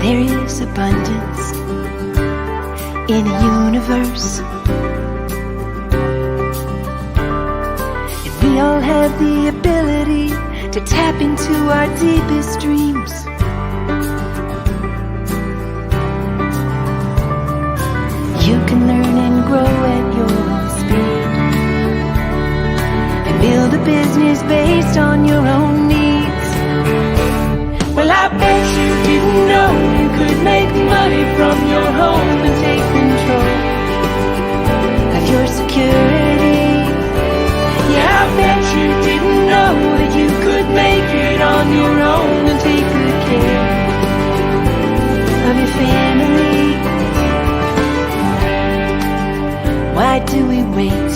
There is abundance in the universe. And we all have the ability to tap into our deepest dreams. You can learn and grow at your own speed, and build a business based on your own needs. Well, I bet you didn't know you could make money from your home and take control of your security. Yeah, I bet you didn't know that you could make it on your own and take good care of your family. Why do we wait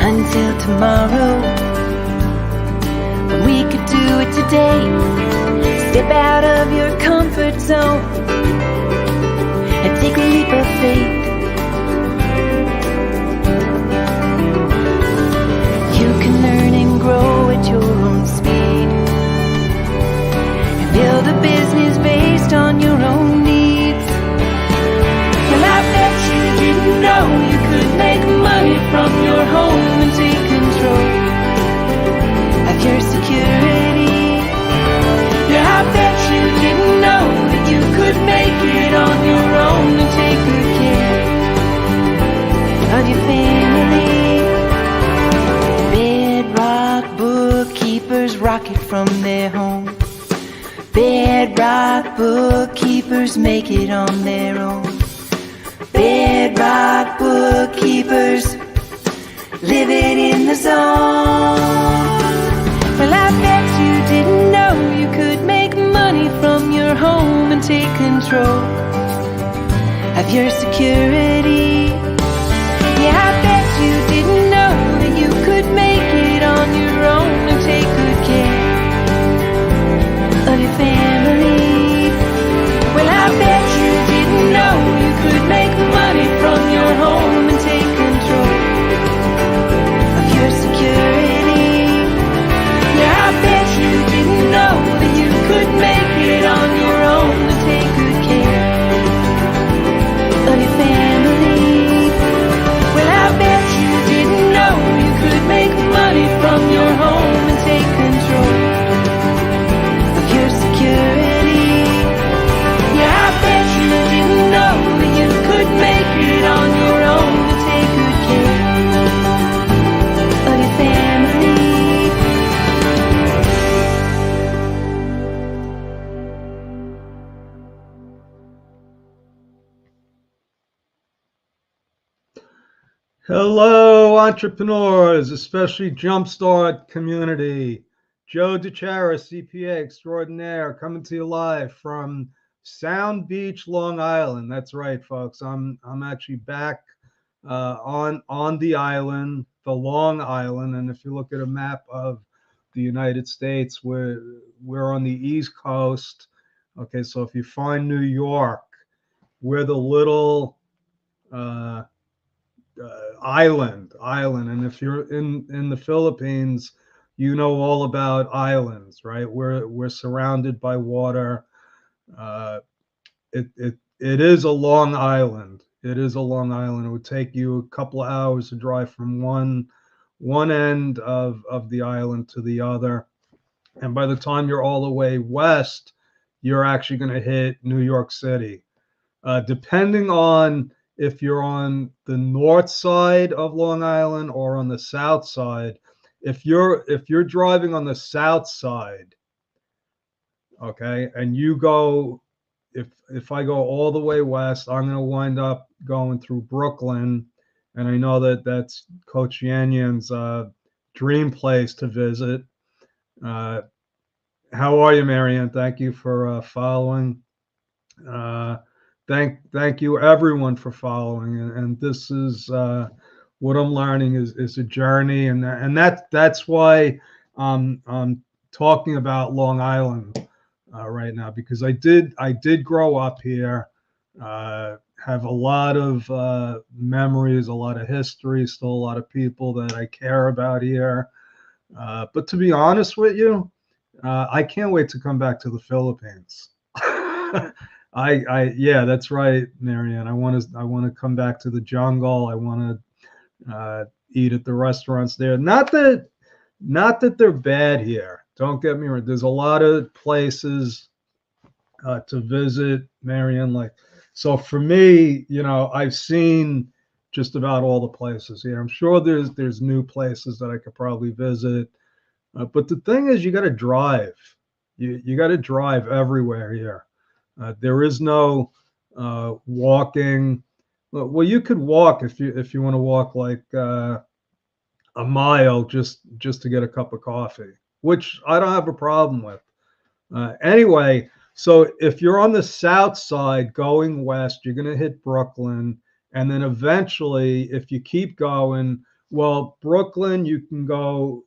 until tomorrow when we could do it today? Step out of your comfort zone and take a leap of faith. You can learn and grow at your own speed, and build a business based on your own needs. Well, I bet you didn't know you could make money from your home and take control of your security. Yeah, I bet you didn't know that you could make it on your own and take good care of your family. Bedrock bookkeepers rock it from their home. Bedrock bookkeepers make it on their own. Bedrock bookkeepers live it in the zone. Well, I bet you didn't know you could make money from your home and take control of your security. Yeah, I bet you didn't know that you could make it on your own and take good care of your family. Well, I bet you didn't know you could make money from your home and take control of your security. Yeah, I bet you didn't know that you could make it on your own and take good care of your family. Well, I bet you didn't know you could make money from your home and take control of your security. Yeah, I bet you didn't know that you could make it on your own and take good care of your family. Hello, entrepreneurs, especially Jumpstart community. Joe DiChiara, CPA extraordinaire, coming to you live from Sound Beach, Long Island. That's right, folks. I'm actually back on the island, the Long Island. And if you look at a map of the United States, we're on the East Coast. Okay, so if you find New York, we're the little island, and if you're in the Philippines, you know all about islands, right? We're surrounded by water. It is a long island. It is a long island. It would take you a couple of hours to drive from one end of the island to the other, and by the time you're all the way west, you're actually going to hit New York City. Depending on if you're on the north side of Long Island or on the south side. If you're driving on the south side, okay, and you go, if I go all the way west, I'm going to wind up going through Brooklyn, and I know that that's Coach Yan Yan's dream place to visit. How are you, Marianne? Thank you for following. Thank you everyone for following, and this is what I'm learning is a journey, and that's why I'm talking about Long Island right now, because I did grow up here, have a lot of memories, a lot of history, still a lot of people that I care about here, but to be honest with you, I can't wait to come back to the Philippines. Yeah, that's right, Marianne. I want to come back to the jungle. I want to eat at the restaurants there. Not that they're bad here. Don't get me wrong. There's a lot of places to visit, Marianne. Like, so for me, I've seen just about all the places here. I'm sure there's new places that I could probably visit. But the thing is, you got to drive. You got to drive everywhere here. There is no walking. Well, you could walk if you want to walk like a mile just to get a cup of coffee, which I don't have a problem with. Anyway, so if you're on the south side going west, you're going to hit Brooklyn, and then eventually, if you keep going, well, Brooklyn, you can go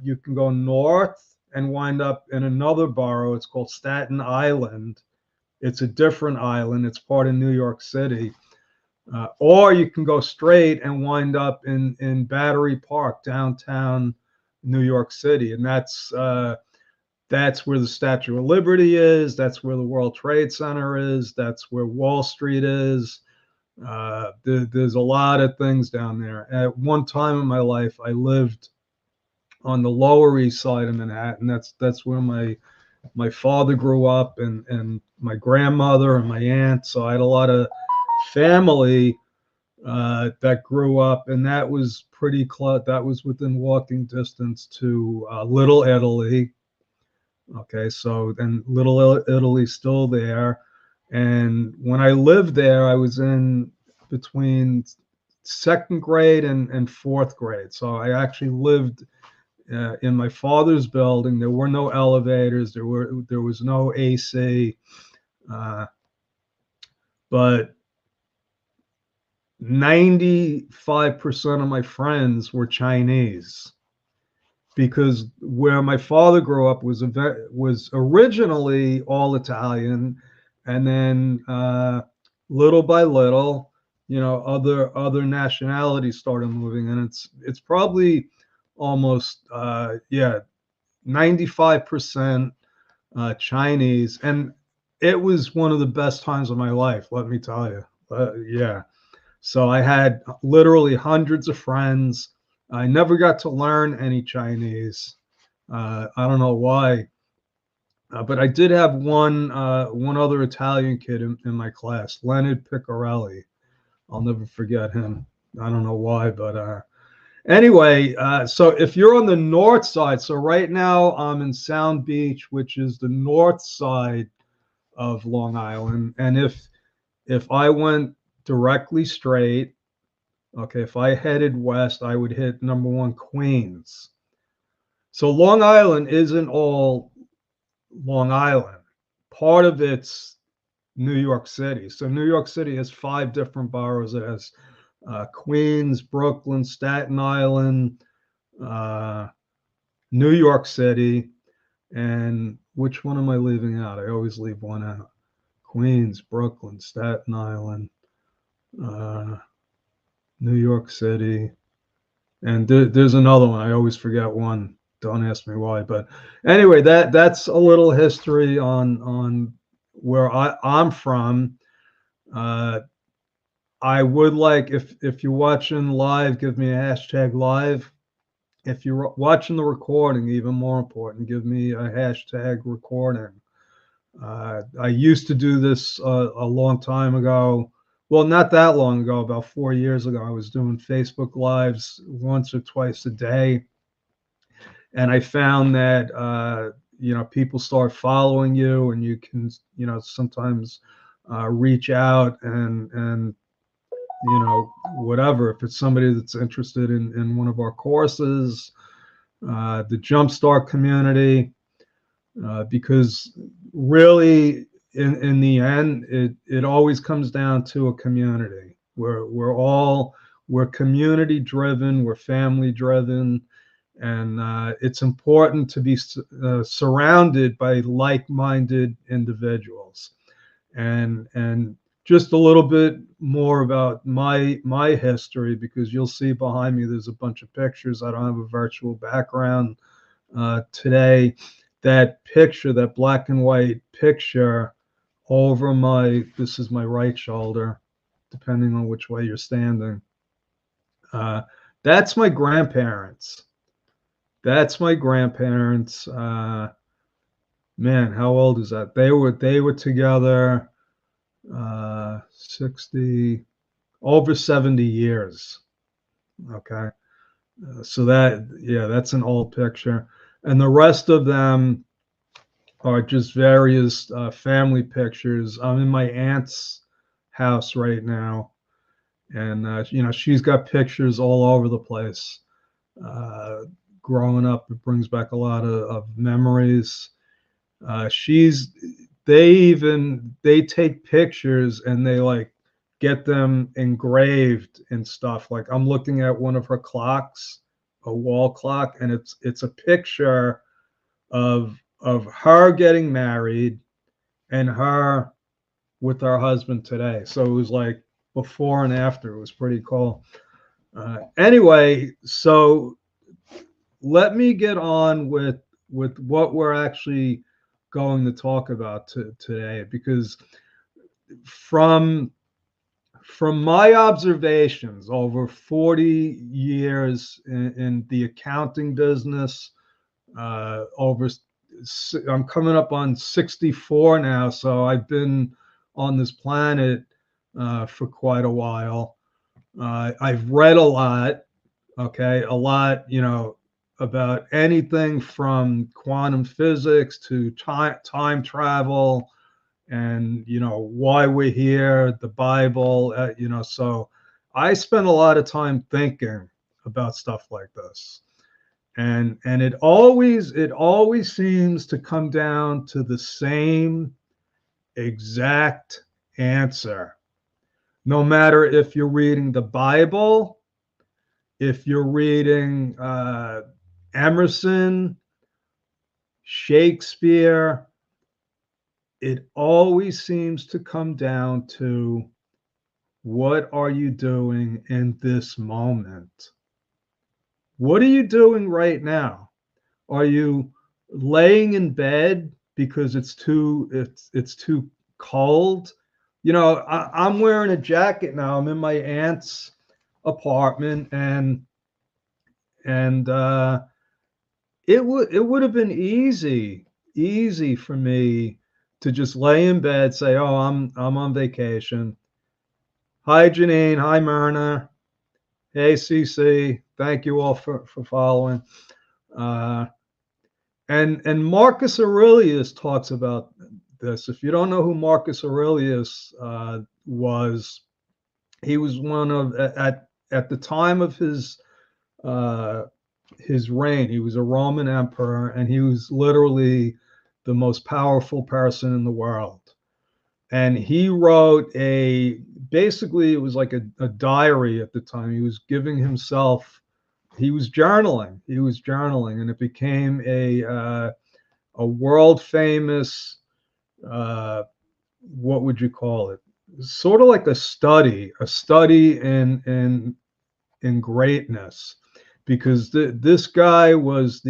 north and wind up in another borough. It's called Staten Island. It's a different island. It's part of New York City. Or you can go straight and wind up in Battery Park, downtown New York City, and that's where the Statue of Liberty is. That's where the World Trade Center is. That's where Wall Street is. There's a lot of things down there. At one time in my life, I lived on the Lower East Side of Manhattan. That's where my father grew up, and my grandmother and my aunt. So I had a lot of family that grew up, and that was pretty close. That was within walking distance to Little Italy. Okay, so then Little Italy's still there. And when I lived there, I was in between second grade and fourth grade. So I actually lived in my father's building. There were no elevators. There was no AC. But 95% of my friends were Chinese, because where my father grew up was originally all Italian, and then little by little, other nationalities started moving, and it's probably almost 95% Chinese, and it was one of the best times of my life, let me tell you. Yeah. So I had literally hundreds of friends. I never got to learn any Chinese. I don't know why, but I did have one other Italian kid in my class, Leonard Piccarelli. I'll never forget him. I don't know why, but anyway, so if you're on the north side, so right now I'm in Sound Beach, which is the north side of Long Island, and if I went directly straight, okay, if I headed west, I would hit number one, Queens. So Long Island isn't all Long Island. Part of it's New York City. So New York City has 5 different boroughs. It has Queens, Brooklyn, Staten Island, New York City, and which one am I leaving out? I always leave one out. Queens, Brooklyn, Staten Island, New York City, and there's another one. I always forget one. Don't ask me why. But anyway, that's a little history on where I'm from. I would like, if you're watching live, give me a hashtag live. If you're watching the recording, even more important, give me a hashtag recording. I used to do this a long time ago. Well, not that long ago, about 4 years ago. I was doing Facebook Lives once or twice a day, and I found that people start following you, and you can sometimes reach out and whatever, if it's somebody that's interested in one of our courses, the Jumpstart community, because really in the end it always comes down to a community. We're community driven, we're family driven, and it's important to be surrounded by like-minded individuals. And just a little bit more about my history, because you'll see behind me there's a bunch of pictures. I don't have a virtual background today. That picture, that black and white picture over this is my right shoulder, depending on which way you're standing. That's my grandparents. That's my grandparents. Man, how old is that? They were together 60, over 70 years. Okay. So that's an old picture. And the rest of them are just various family pictures. I'm in my aunt's house right now, and she's got pictures all over the place. Uh, Growing up, it brings back a lot of memories. She's they take pictures and they like get them engraved and stuff. Like I'm looking at one of her clocks, a wall clock, and it's a picture of her getting married and her with her husband today. So it was like before and after. It was pretty cool. Anyway, so let me get on with what we're actually going to talk about today, because from my observations over 40 years in the accounting business, I'm coming up on 64 now, so I've been on this planet for quite a while. I've read a lot, okay, a lot, about anything from quantum physics to time travel, and why we're here, the Bible, so I spend a lot of time thinking about stuff like this. And it always seems to come down to the same exact answer. No matter if you're reading the Bible, if you're reading Emerson, Shakespeare, it always seems to come down to, what are you doing in this moment? What are you doing right now? Are you laying in bed because it's too cold? I'm wearing a jacket now. I'm in my aunt's apartment, and it would have been easy for me to just lay in bed, say, "Oh, I'm on vacation." Hi, Janine. Hi, Myrna. Hey, CC. Thank you all for following. And Marcus Aurelius talks about this. If you don't know who Marcus Aurelius was, he was one of at the time of his reign. He was a Roman emperor, and he was literally the most powerful person in the world. And he wrote basically it was like a diary at the time. He was giving himself. He was journaling, and it became a world famous, what would you call it? Sort of like a study in greatness, because this guy was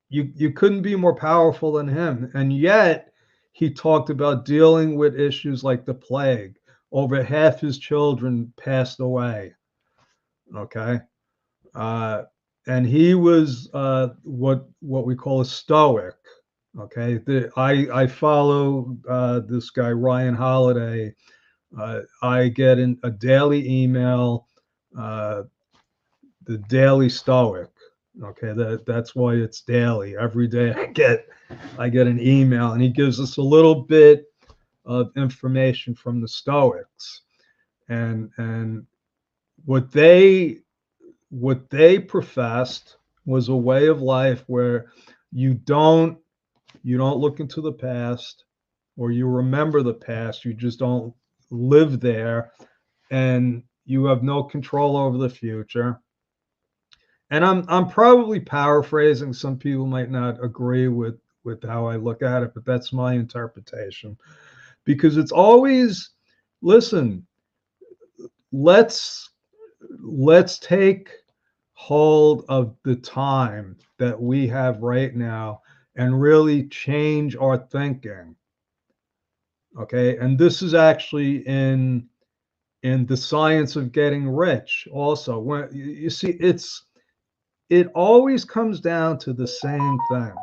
you couldn't be more powerful than him, and yet he talked about dealing with issues like the plague. Over half his children passed away. Okay. And he was what we call a stoic. Okay, I follow this guy Ryan Holiday. I get a daily email, the Daily Stoic. Okay, that's why it's daily. Every day I get an email, and he gives us a little bit of information from the Stoics, and what they professed was a way of life where you don't look into the past, or you remember the past, you just don't live there, and you have no control over the future. And I'm probably paraphrasing. Some people might not agree with how I look at it, but that's my interpretation. Because it's always, listen, let's take hold of the time that we have right now, and really change our thinking. Okay, and this is actually in the science of getting rich also. When you see, it always comes down to the same thing: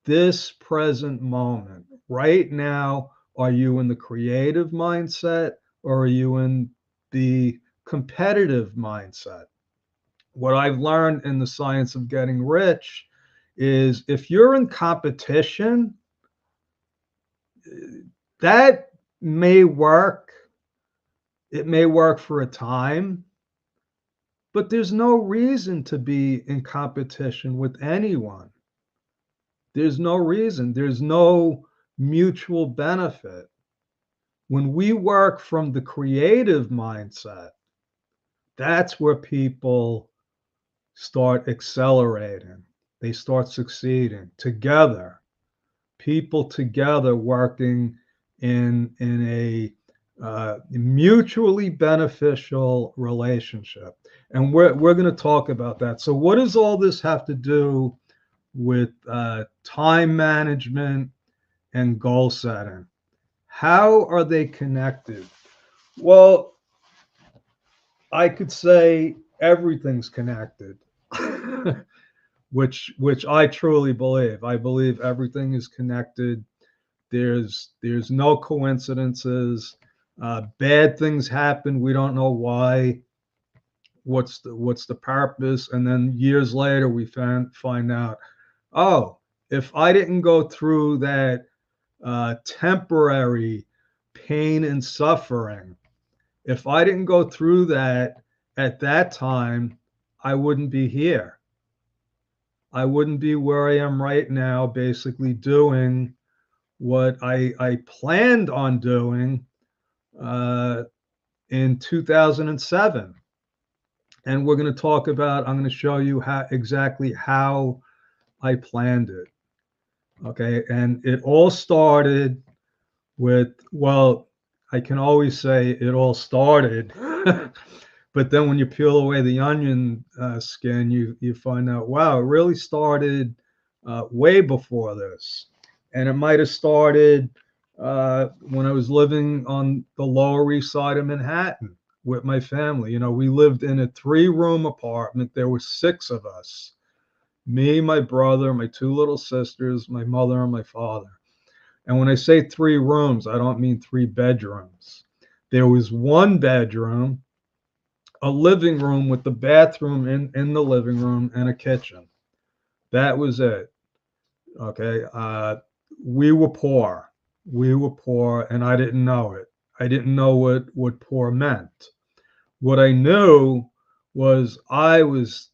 this present moment right now. Are you in the creative mindset, or are you in the competitive mindset? What I've learned in the science of getting rich is if you're in competition, that may work. It may work for a time, but there's no reason to be in competition with anyone. There's no reason. There's no mutual benefit. When we work from the creative mindset, that's where people start accelerating. They start succeeding together. People together working in a mutually beneficial relationship, and we're going to talk about that. So, what does all this have to do with time management and goal setting? How are they connected? Well, I could say everything's connected. which I truly believe. I believe everything is connected. There's no coincidences. Bad things happen. We don't know why. What's the purpose? And then years later, we find out. Oh, if I didn't go through that temporary pain and suffering, if I didn't go through that at that time, I wouldn't be here. I wouldn't be where I am right now, basically doing what I planned on doing in 2007. And we're going to talk about, I'm going to show you exactly how I planned it. Okay. And it all started with, well, I can always say it all started. But then when you peel away the onion skin, you find out, wow, it really started way before this. And it might have started when I was living on the Lower East Side of Manhattan with my family. You know, we lived in a 3-room apartment. There were 6 of us: me, my brother, my 2 little sisters, my mother, and my father. And when I say 3 rooms, I don't mean 3 bedrooms. There was 1 bedroom, a living room with the bathroom in the living room, and a kitchen. That was it. Okay. We were poor. We were poor, and I didn't know it. I didn't know what poor meant. What I knew was I was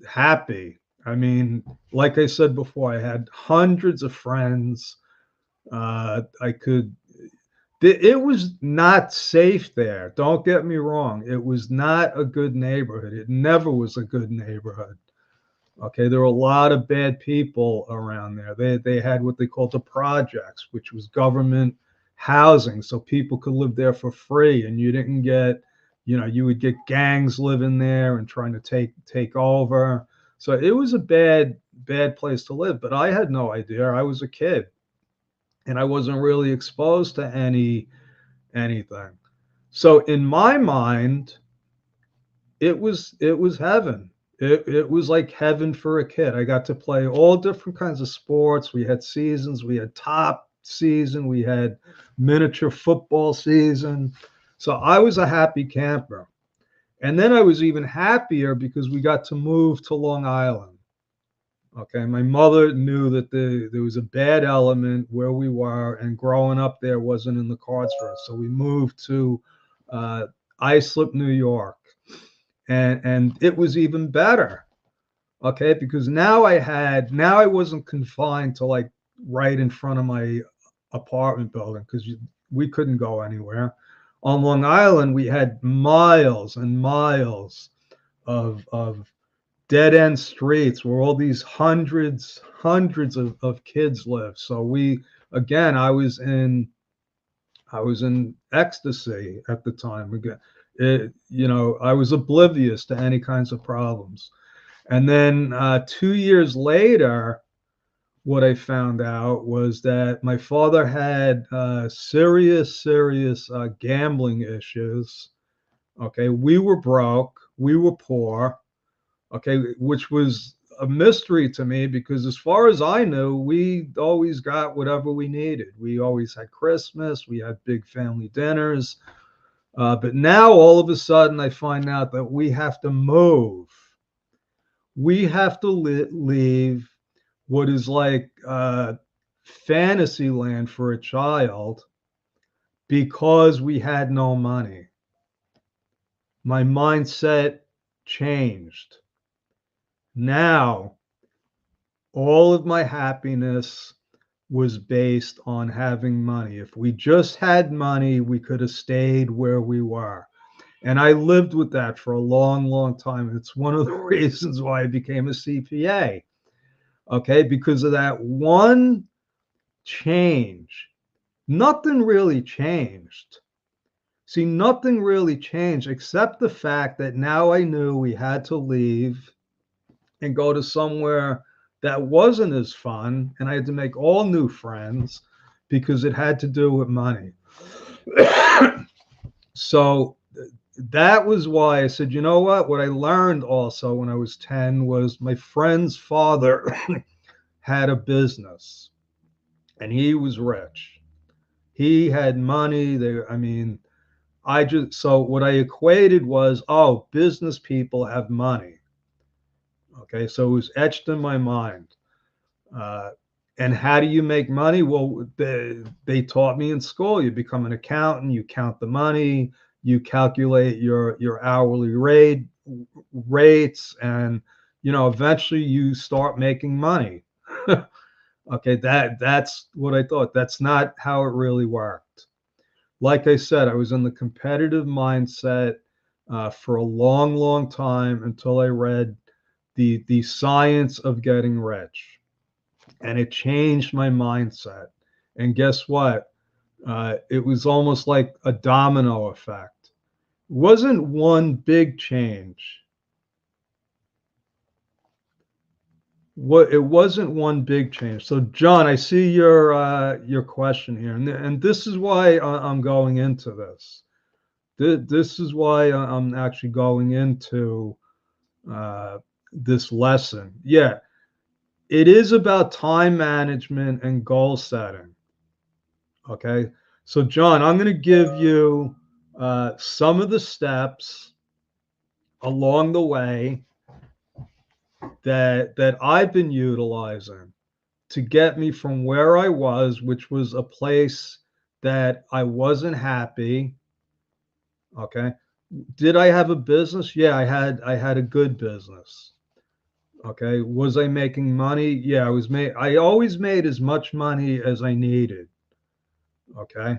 happy. I mean, like I said before, I had hundreds of friends. It was not safe there. Don't get me wrong. It was not a good neighborhood. It never was a good neighborhood. Okay, there were a lot of bad people around there. They had what they called the projects, which was government housing, so people could live there for free, and you didn't get, you would get gangs living there and trying to take over. So it was a bad place to live. But I had no idea. I was a kid, and I wasn't really exposed to anything. So in my mind, it was heaven. It was like heaven for a kid. I got to play all different kinds of sports. We had seasons. We had top season. We had miniature football season. So I was a happy camper. And then I was even happier because we got to move to Long Island. Okay, my mother knew that there was a bad element where we were, and growing up there wasn't in the cards for us. So we moved to Islip, New York, and it was even better. Okay, because now I wasn't confined to like right in front of my apartment building, because we couldn't go anywhere. On Long Island, we had miles and miles of dead end streets where all these hundreds of kids live. So I was in ecstasy at the time. Again, I was oblivious to any kinds of problems. And then 2 years later, what I found out was that my father had serious gambling issues. Okay, we were broke, we were poor. Okay, which was a mystery to me because, as far as I knew, we always got whatever we needed. We always had Christmas, we had big family dinners. But now all of a sudden, I find out that we have to move. We have to leave what is like fantasy land for a child because we had no money. My mindset changed. Now, all of my happiness was based on having money. If we just had money, we could have stayed where we were. And I lived with that for a long time. It's one of the reasons why I became a CPA. Okay, because of that one change. Nothing really changed. See, nothing really changed except the fact that now I knew we had to leave and go to somewhere that wasn't as fun, and I had to make all new friends because it had to do with money. So that was why I said, you know what I learned also when I was 10 was my friend's father had a business and he was rich. He had money. I mean, so what I equated was, oh, business people have money. Okay, so it was etched in my mind. Uh, and how do you make money? Well, they taught me in school. You become an accountant, you count the money, you calculate your hourly rates, and eventually you start making money. Okay, that's what I thought. That's not how it really worked. Like I said, I was in the competitive mindset for a long time until I read the science of getting rich, and it changed my mindset. And guess what? It was almost like a domino effect. It wasn't one big change. It wasn't one big change. So, John, I see your question here, and this is why I'm going into this. This is why I'm actually going into uh, this lesson. Yeah, it is about time management and goal setting. Okay, so John, I'm going to give you some of the steps along the way that I've been utilizing to get me from where I was, which was a place that I wasn't happy. Okay. Did I have a business? Yeah, I had a good business. Okay. Was I making money? Yeah, I always made as much money as I needed. Okay.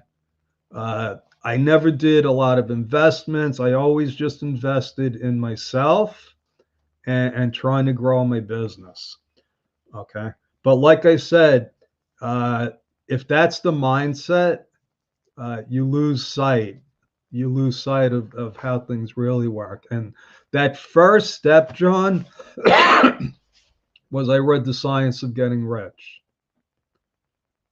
I never did a lot of investments. I always just invested in myself and trying to grow my business. Okay. But like I said, uh, if that's the mindset, you lose sight. You lose sight of how things really work. And that first step, John, was I read The Science of Getting Rich.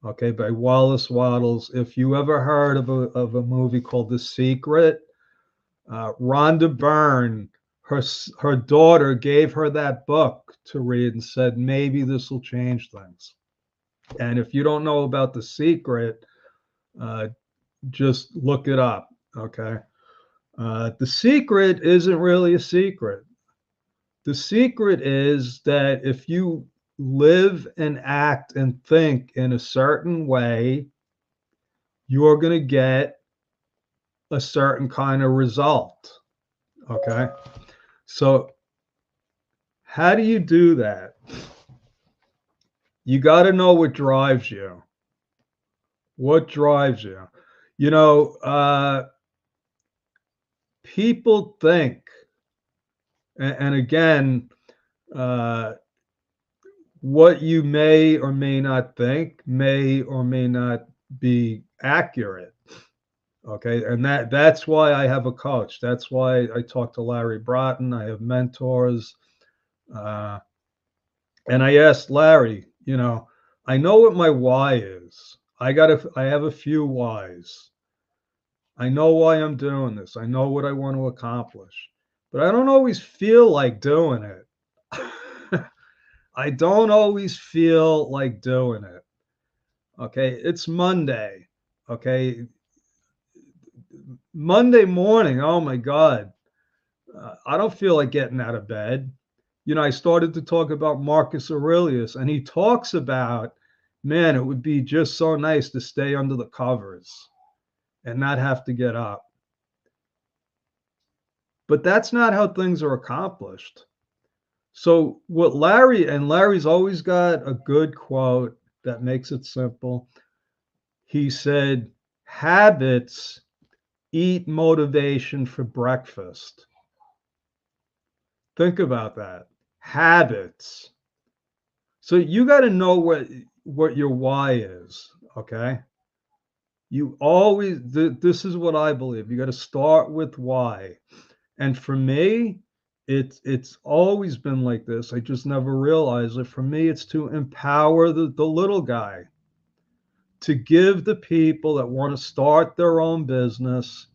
Okay, by Wallace Wattles. If you ever heard of a movie called The Secret, Rhonda Byrne, her daughter gave her that book to read and said, maybe this will change things. And if you don't know about The Secret, uh, just look it up. Okay. The secret isn't really a secret. The secret is that if you live and act and think in a certain way, you're going to get a certain kind of result. Okay. So, how do you do that? You got to know what drives you. What drives you? You know, people think, and again, uh, what you may or may not think may or may not be accurate. Okay, and that's why I have a coach. That's why I talk to Larry Broughton. I have mentors, uh, and I asked Larry, I know what my why is. I have a few whys. I know why I'm doing this. I know what I want to accomplish, but I don't always feel like doing it. I don't always feel like doing it. Okay. It's Monday. Okay. Monday morning. Oh my God. I don't feel like getting out of bed. I started to talk about Marcus Aurelius, and he talks about, man, it would be just so nice to stay under the covers and not have to get up. But that's not how things are accomplished. So, what Larry's always got a good quote that makes it simple. He said, habits eat motivation for breakfast. Think about that. Habits. So you got to know what your why is, okay? You always this is what I believe. You got to start with why. And for me, it's always been like this. I just never realized it. For me, it's to empower the little guy, to give the people that want to start their own business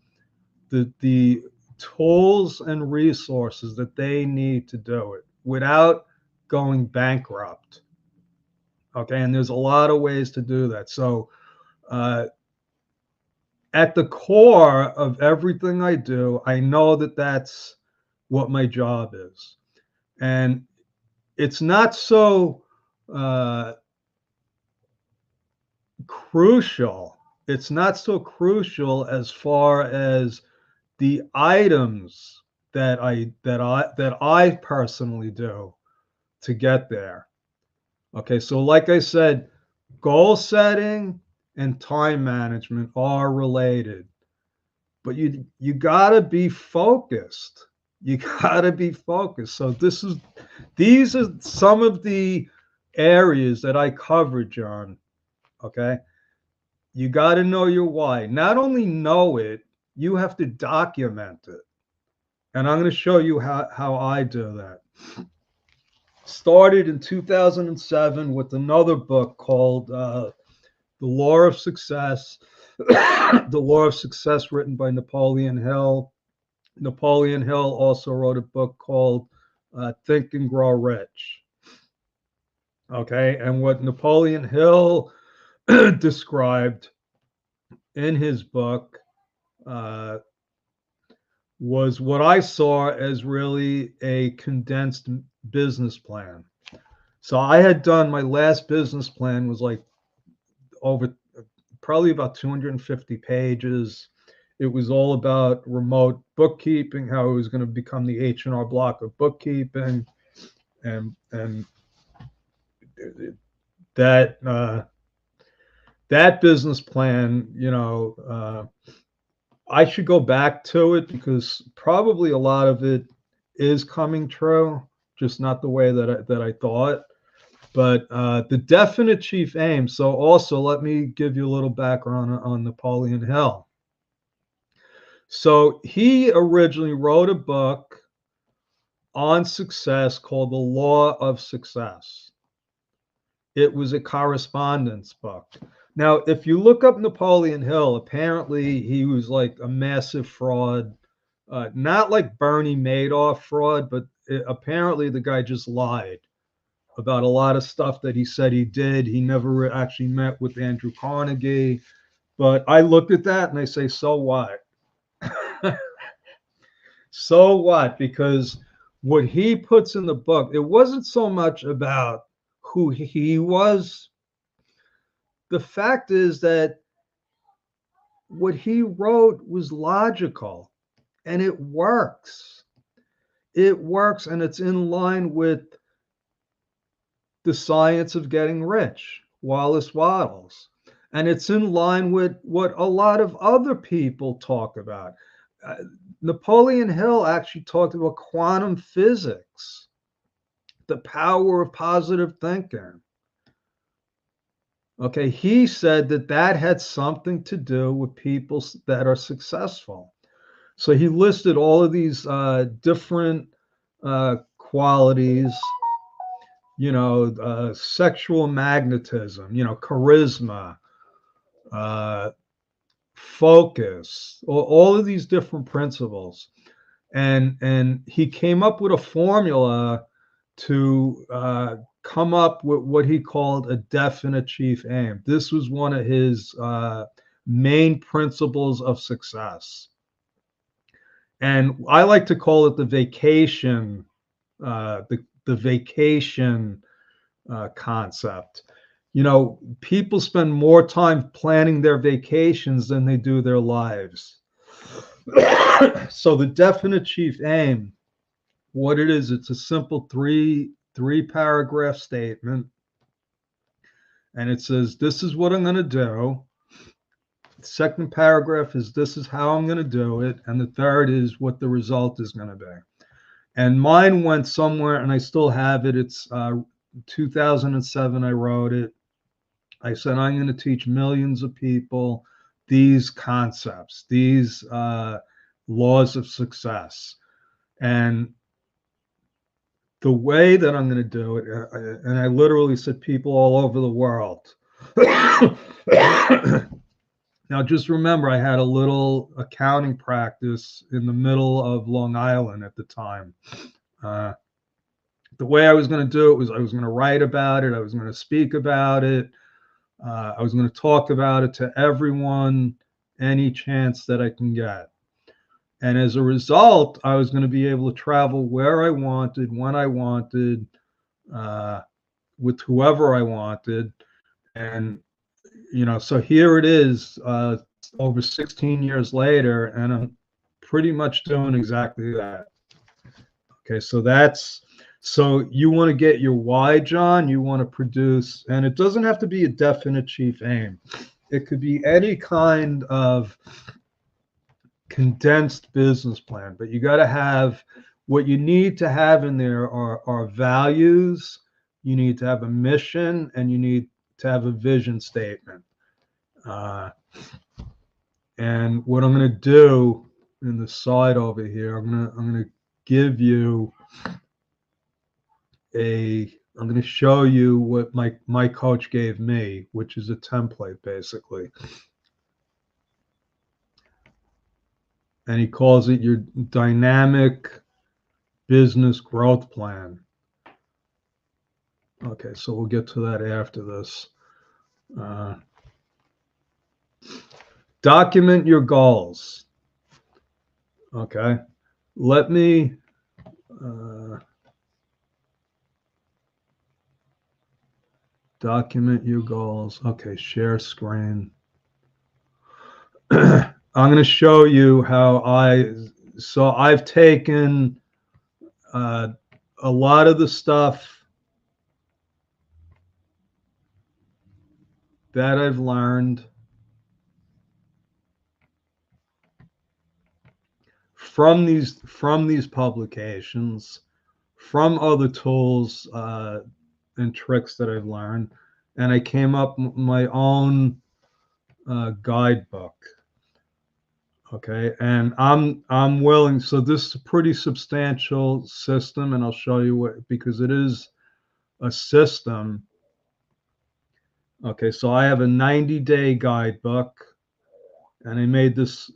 the tools and resources that they need to do it without going bankrupt. Okay, and there's a lot of ways to do that. So, uh, at the core of everything I do, I know that that's what my job is, and it's not so uh, crucial. It's not so crucial as far as the items that I personally do to get there. Okay, so like I said, goal setting and time management are related, but you got to be focused. You got to be focused. So these are some of the areas that I covered, John. Okay, you got to know your why. Not only know it, you have to document it. And I'm going to show you how I do that. Started in 2007 with another book called The Law of Success. The Law of Success, written by Napoleon Hill. Napoleon Hill also wrote a book called Think and Grow Rich. Okay, and what Napoleon Hill described in his book uh, was what I saw as really a condensed business plan. So I had done my last business plan was like over probably about 250 pages. It was all about remote bookkeeping, how it was going to become the H&R Block of bookkeeping, and that that business plan, I should go back to it because probably a lot of it is coming true, just not the way that I thought. But the definite chief aim. So also, let me give you a little background on Napoleon Hill. So he originally wrote a book on success called The Law of Success. It was a correspondence book. Now, if you look up Napoleon Hill, apparently he was like a massive fraud, not like Bernie Madoff fraud, but apparently the guy just lied about a lot of stuff that he said he did. He never actually met with Andrew Carnegie. But I looked at that and I say, so what? So what? Because what he puts in the book, it wasn't so much about who he was. The fact is that what he wrote was logical and it works. It works and it's in line with the science of getting rich, Wallace Wattles. And it's in line with what a lot of other people talk about. Uh, Napoleon Hill actually talked about quantum physics, the power of positive thinking. Okay, he said that had something to do with people that are successful. So he listed all of these different qualities sexual magnetism, charisma, uh, focus, all of these different principles. And he came up with a formula to come up with what he called a definite chief aim. This was one of his main principles of success. And I like to call it the vacation, the vacation concept. People spend more time planning their vacations than they do their lives. So the definite chief aim, what it is, it's a simple three paragraph statement, and it says, this is what I'm going to do. The second paragraph is, this is how I'm going to do it, and the third is what the result is going to be. And mine went somewhere, and I still have it. It's 2007 I wrote it. I said, I'm going to teach millions of people these concepts, these laws of success. And the way that I'm going to do it, and I literally said people all over the world. Now, just remember, I had a little accounting practice in the middle of Long Island at the time. The way I was going to do it was I was going to write about it. I was going to speak about it. I was going to talk about it to everyone, any chance that I can get. And as a result, I was going to be able to travel where I wanted, when I wanted, with whoever I wanted. And, so here it is, over 16 years later, and I'm pretty much doing exactly that. Okay, so you want to get your why, John. You want to produce, and it doesn't have to be a definite chief aim. It could be any kind of condensed business plan, but you got to have, what you need to have in there are values. You need to have a mission, and you need to have a vision statement. And what I'm going to do in the side over here, I'm going to give you I'm going to show you what my coach gave me, which is a template basically. And he calls it your dynamic business growth plan. Okay, so we'll get to that after this. Document your goals. Okay, let me document your goals. Okay, share screen. I'm going to show you how I've taken a lot of the stuff that I've learned from these publications, from other tools and tricks that I've learned, and I came up with my own guidebook. Okay, and I'm willing. So this is a pretty substantial system, and I'll show you what, because it is a system. Okay, so I have a 90-day guidebook, and I made this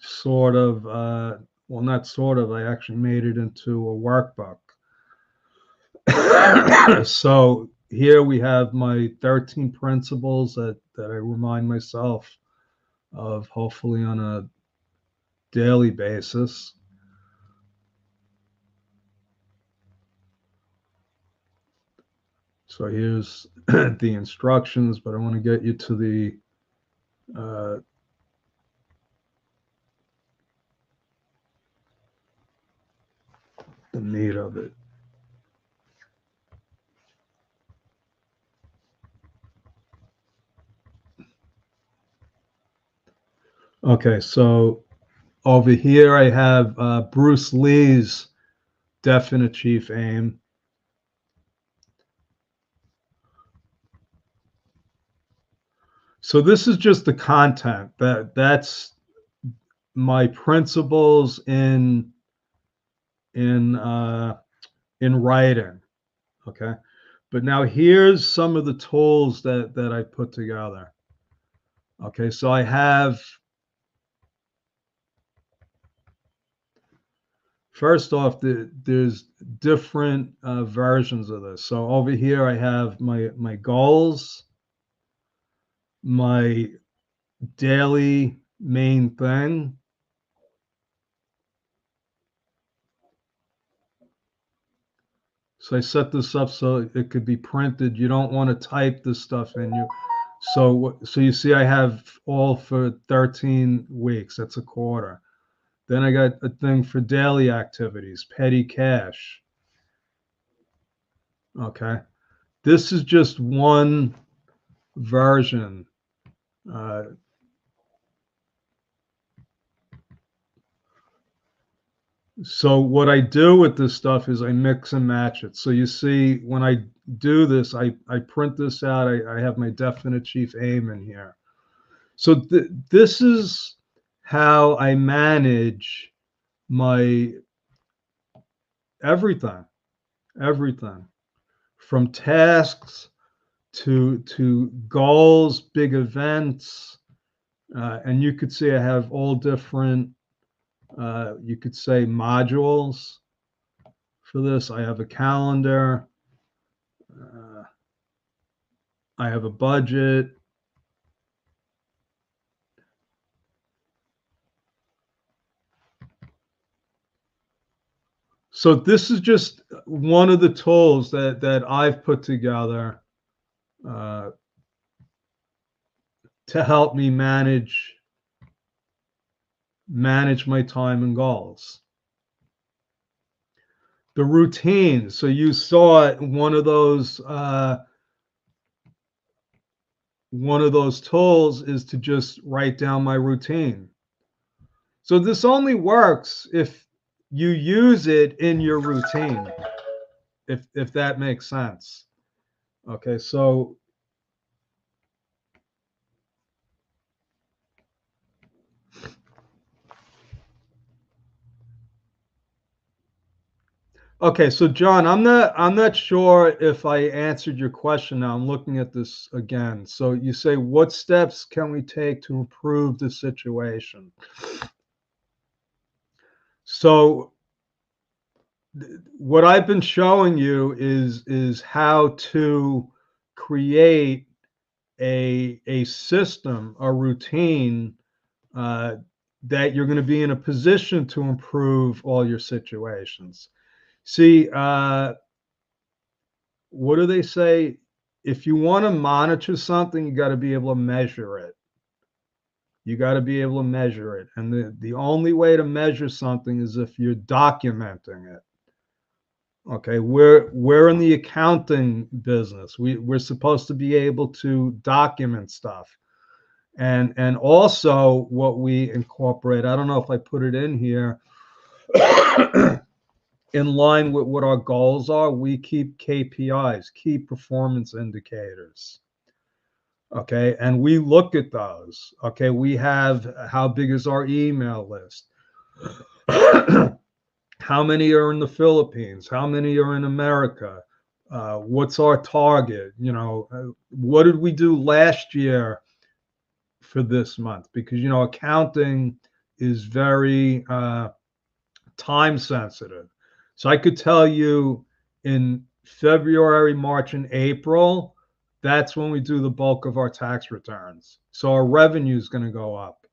sort of, well, not sort of, I actually made it into a workbook. So here we have my 13 principles that I remind myself of, hopefully on a daily basis. So here's the instructions, but I want to get you to the meat of it. Okay, so over here I have Bruce Lee's definite chief aim. So this is just the content. That's my principles in writing. Okay, But now here's some of the tools that I put together. Okay, so I have, first off, there's different versions of this. So over here I have my goals, my daily main thing. So I set this up so it could be printed. You don't want to type this stuff in. So you see I have all for 13 weeks. That's a quarter. Then I got a thing for daily activities, petty cash. Okay. This is just one version. Uh, so what I do with this stuff is I mix and match it. So you see, when I do this, I print this out. I have my definite chief aim in here. So this is how I manage my everything, everything from tasks to goals, big events, and you could see I have all different. You could say modules for this. I have a calendar. Uh, I have a budget. So this is just one of the tools that I've put together uh, to help me manage my time and goals. The routine. So you saw it, one of those tools is to just write down my routine. So this only works if you use it in your routine, if that makes sense. Okay, so John, I'm not sure if I answered your question now. I'm looking at this again. So you say, what steps can we take to improve the situation? So what I've been showing you is how to create a system, a routine uh, that you're going to be in a position to improve all your situations. See, what do they say? If you want to monitor something, you got to be able to measure it. You got to be able to measure it. And the only way to measure something is if you're documenting it. Okay, we're in the accounting business. We're supposed to be able to document stuff. And also what we incorporate, I don't know if I put it in here, in line with what our goals are, we keep KPIs, key performance indicators. Okay, and we look at those. Okay, we have, how big is our email list? How many are in the Philippines? How many are in America? What's our target? What did we do last year for this month? Because accounting is very time sensitive. So I could tell you in February, March, and April, that's when we do the bulk of our tax returns. So our revenue is going to go up.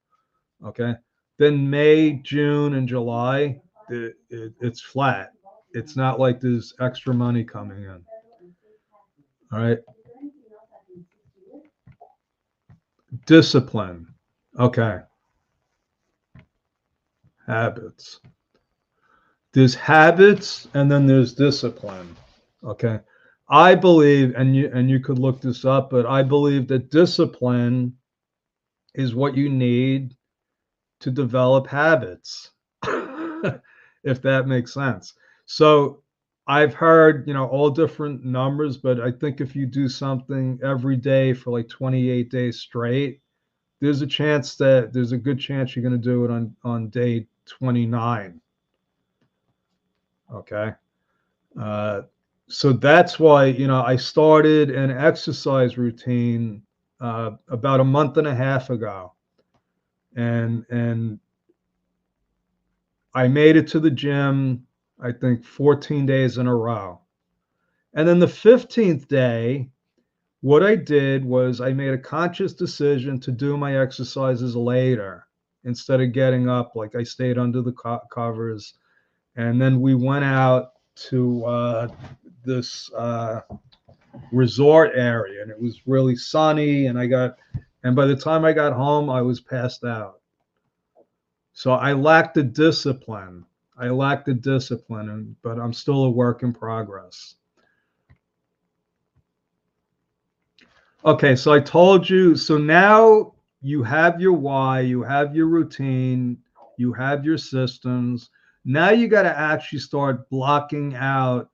Okay. Then May, June, and July, it's flat. It's not like there's extra money coming in. All right. Discipline. Okay. Habits. There's habits and then there's discipline. Okay. I believe, and you could look this up, but I believe that discipline is what you need to develop habits, if that makes sense. So I've heard, all different numbers, but I think if you do something every day for like 28 days straight, there's a good chance you're going to do it on day 29. Okay. So that's why, I started an exercise routine about a month and a half ago, and I made it to the gym, I think 14 days in a row. And then the 15th day, what I did was I made a conscious decision to do my exercises later instead of getting up. Like I stayed under the covers, and then we went out to this resort area, and it was really sunny. And by the time I got home, I was passed out. So I lacked the discipline. But I'm still a work in progress. Okay, so I told you. So now you have your why, you have your routine, you have your systems. Now you got to actually start blocking out.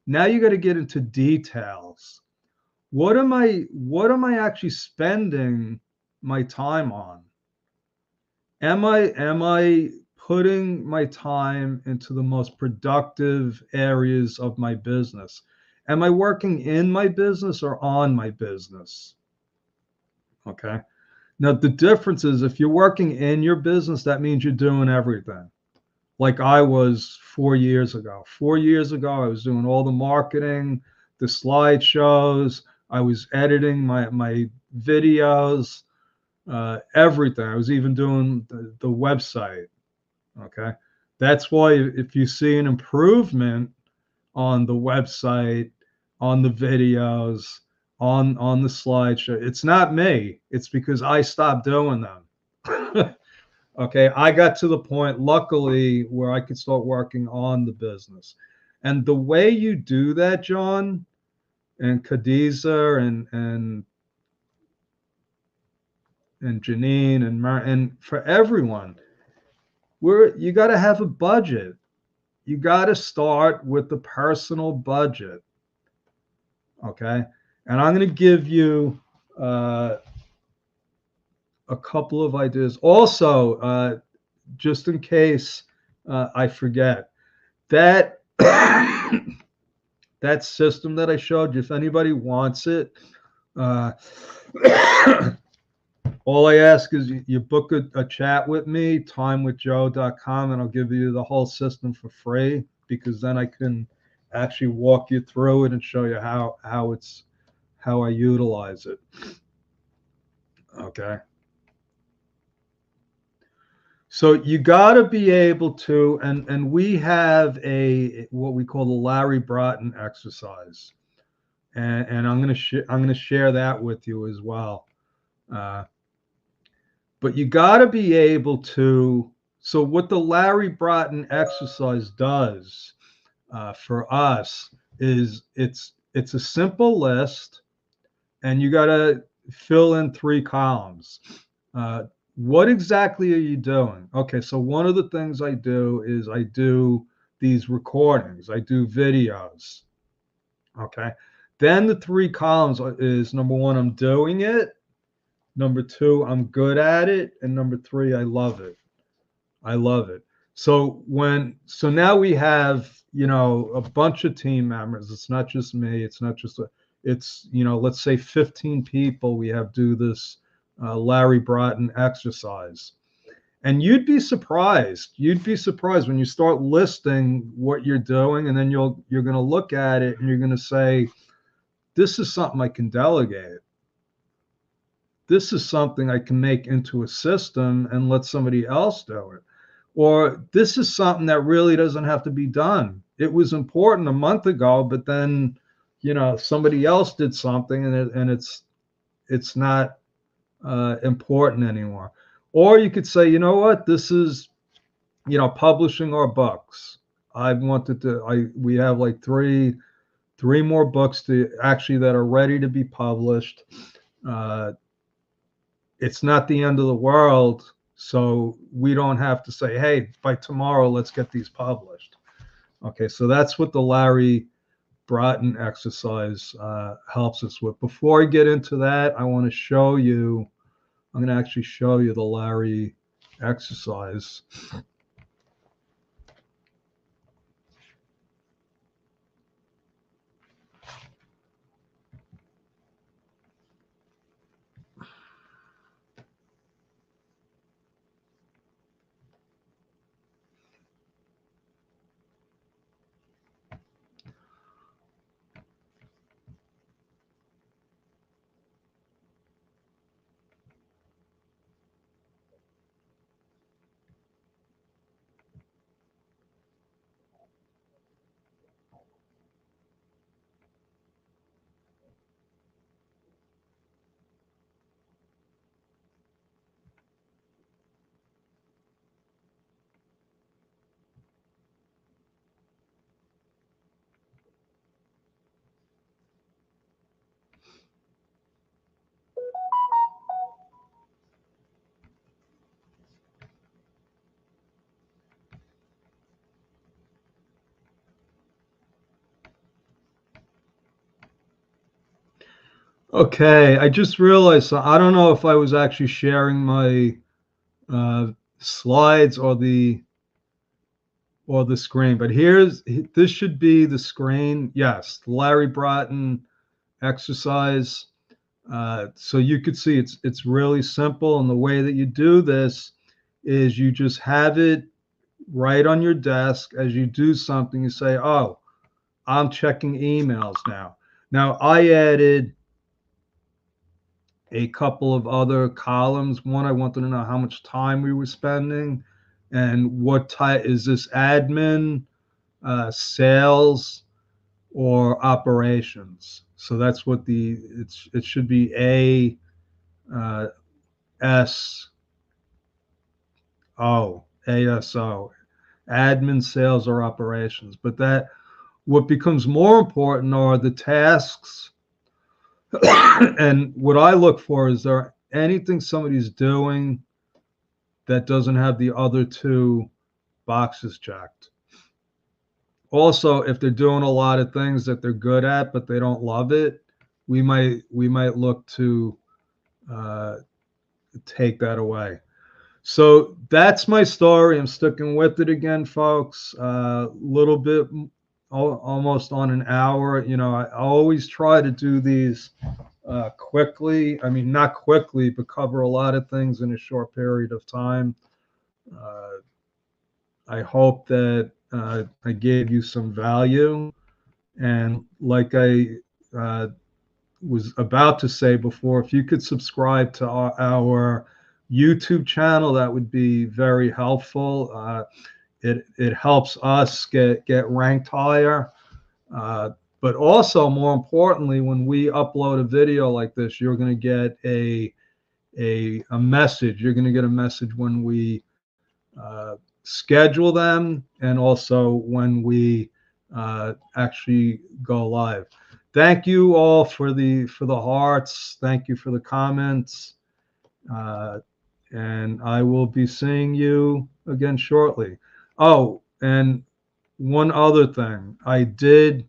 Now you got to get into details. What am I actually spending my time on? Am I putting my time into the most productive areas of my business? Am I working in my business or on my business? Okay. Now the difference is if you're working in your business, that means you're doing everything. Like I was 4 years ago. 4 years ago, I was doing all the marketing, the slideshows, I was editing my videos, everything. I was even doing the website. Okay. That's why if you see an improvement on the website, on the videos, on the slideshow, it's not me. It's because I stopped doing them. Okay. I got to the point, luckily, where I could start working on the business. And the way you do that, John and Khadija and Janine and for everyone, you got to have a budget. You got to start with the personal budget. Okay. And I'm going to give you a couple of ideas. Also, just in case I forget, that that system that I showed you, if anybody wants it, uh, all I ask is you book a chat with me, timewithjoe.com, and I'll give you the whole system for free, because then I can actually walk you through it and show you how I utilize it. Okay. So you got to be able to, and we have what we call the Larry Broughton exercise, and I'm gonna share that with you as well. But you got to be able to. So what the Larry Broughton exercise does for us is it's a simple list, and you got to fill in 3 columns. What exactly are you doing? Okay, so one of the things I do is I do these recordings, I do videos. Okay, then the 3 columns is number 1, I'm doing it. Number 2, I'm good at it. And number 3, I love it. I love it. So now we have, a bunch of team members. It's not just me. It's not just let's say 15 people we have do this Larry Broughton exercise. And you'd be surprised. You'd be surprised when you start listing what you're doing, and then you're going to look at it and you're going to say, this is something I can delegate. This is something I can make into a system and let somebody else do it. Or this is something that really doesn't have to be done. It was important a month ago, but then, somebody else did something, and it's not important anymore. Or you could say, you know what, this is, publishing our books. We have like three more books that are ready to be published. It's not the end of the world, so we don't have to say, hey, by tomorrow, let's get these published. Okay, so that's what the Larry Broughton exercise helps us with. Before I get into that, I'm going to actually show you the Larry exercise. Okay, I just realized, so I don't know if I was actually sharing my uh, slides or the screen, but this should be the screen. Yes, Larry Bratton exercise. So you could see it's really simple, and the way that you do this is you just have it right on your desk. As you do something, you say, "Oh, I'm checking emails now." Now I added a couple of other columns. One, I wanted to know how much time we were spending, and what type is this, admin, sales, or operations. So that's what it should be, uh, S O ASO, admin, sales, or operations. But that what becomes more important are the tasks. And what I look for is there anything somebody's doing that doesn't have the other two boxes checked. Also, if they're doing a lot of things that they're good at but they don't love it, we might look to uh, take that away. So that's my story. I'm sticking with it again, folks. A little bit, almost on an hour. You know, I always try to do these quickly. I mean, not quickly, but cover a lot of things in a short period of time. Uh, I hope that I gave you some value. And like I uh, was about to say before, if you could subscribe to our YouTube channel, that would be very helpful. It helps us get ranked higher. Uh, but also, more importantly, when we upload a video like this, you're going to get a message. You're going to get a message when we uh, schedule them, and also when we actually go live. Thank you all for the hearts. Thank you for the comments, and I will be seeing you again shortly. Oh, and one other thing, I did.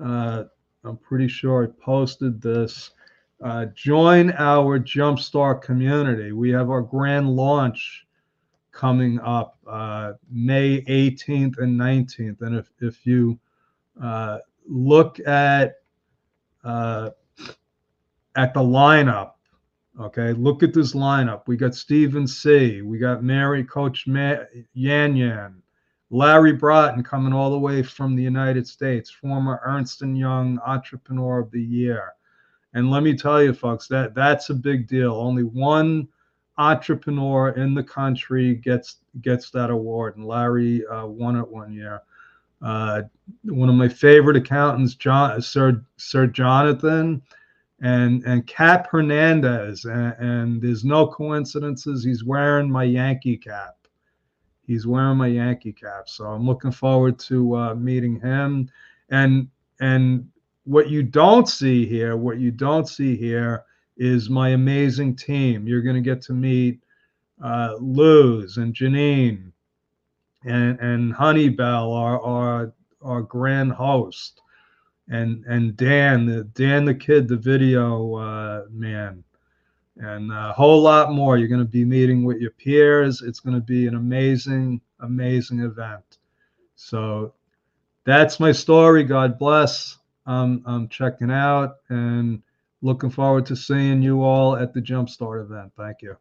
Uh, I'm pretty sure I posted this. Join our Jumpstart community. We have our grand launch coming up May 18th and 19th. And if you look uh, at the lineup, okay, look at this lineup. We got Stephen C. We got Mary Coach Yan Yan, Larry Bratton coming all the way from the United States, former Ernst & Young Entrepreneur of the Year. And let me tell you, folks, that's a big deal. Only one entrepreneur in the country gets that award, and Larry won it one year. One of my favorite accountants, Sir Jonathan, and Cap Hernandez, and there's no coincidences. He's wearing my Yankee cap. He's wearing my Yankee cap, so I'm looking forward to meeting him. And what you don't see here is my amazing team. You're going to get to meet Luz and Janine and Honeybell, our grand host, and Dan the kid, the video man, and a whole lot more. You're going to be meeting with your peers. It's going to be an amazing event. So that's my story. God bless. I'm checking out and looking forward to seeing you all at the Jumpstart event. Thank you.